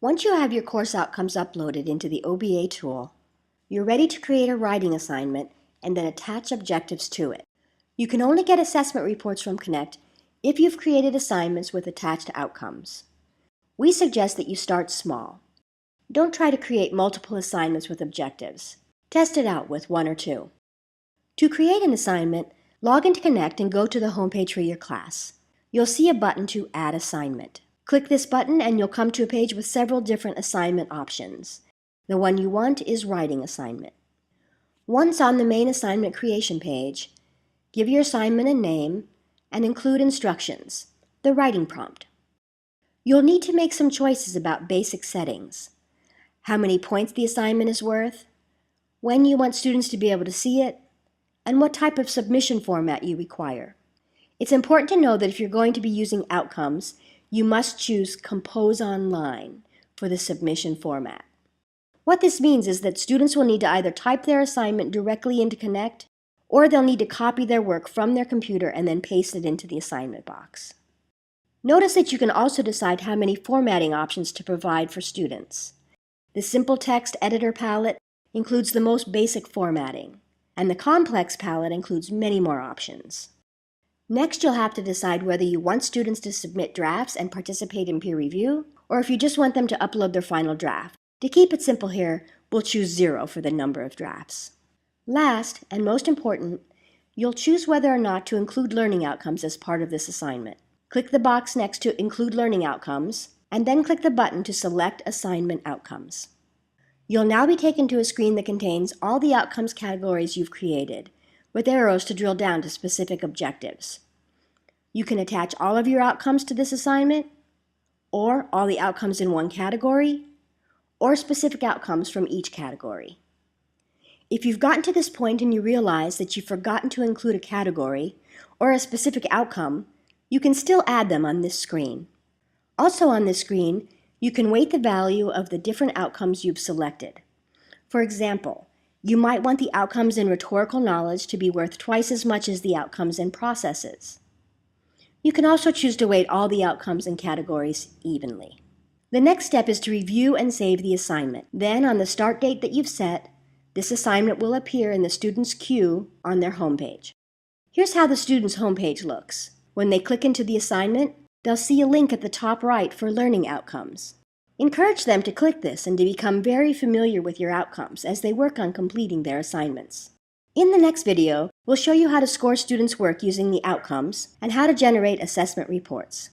Once you have your course outcomes uploaded into the OBA tool, you're ready to create a writing assignment and then attach objectives to it. You can only get assessment reports from Connect if you've created assignments with attached outcomes. We suggest that you start small. Don't try to create multiple assignments with objectives. Test it out with one or two. To create an assignment, log into Connect and go to the homepage for your class. You'll see a button to Add Assignment. Click this button and you'll come to a page with several different assignment options. The one you want is Writing Assignment. Once on the main assignment creation page, give your assignment a name and include instructions, the writing prompt. You'll need to make some choices about basic settings: how many points the assignment is worth, when you want students to be able to see it, and what type of submission format you require. It's important to know that if you're going to be using outcomes, you must choose Compose Online for the submission format. What this means is that students will need to either type their assignment directly into Connect, or they'll need to copy their work from their computer and then paste it into the assignment box. Notice that you can also decide how many formatting options to provide for students. The Simple Text Editor palette includes the most basic formatting, and the Complex palette includes many more options. Next, you'll have to decide whether you want students to submit drafts and participate in peer review, or if you just want them to upload their final draft. To keep it simple here, we'll choose 0 for the number of drafts. Last, and most important, you'll choose whether or not to include learning outcomes as part of this assignment. Click the box next to Include Learning Outcomes, and then click the button to select Assignment Outcomes. You'll now be taken to a screen that contains all the outcomes categories you've created, with arrows to drill down to specific objectives. You can attach all of your outcomes to this assignment, or all the outcomes in one category, or specific outcomes from each category. If you've gotten to this point and you realize that you've forgotten to include a category or a specific outcome, you can still add them on this screen. Also on this screen, you can weight the value of the different outcomes you've selected. For example, you might want the outcomes in rhetorical knowledge to be worth twice as much as the outcomes in processes. You can also choose to weight all the outcomes and categories evenly. The next step is to review and save the assignment. Then, on the start date that you've set, this assignment will appear in the student's queue on their homepage. Here's how the student's homepage looks. When they click into the assignment, they'll see a link at the top right for learning outcomes. Encourage them to click this and to become very familiar with your outcomes as they work on completing their assignments. In the next video, we'll show you how to score students' work using the outcomes and how to generate assessment reports.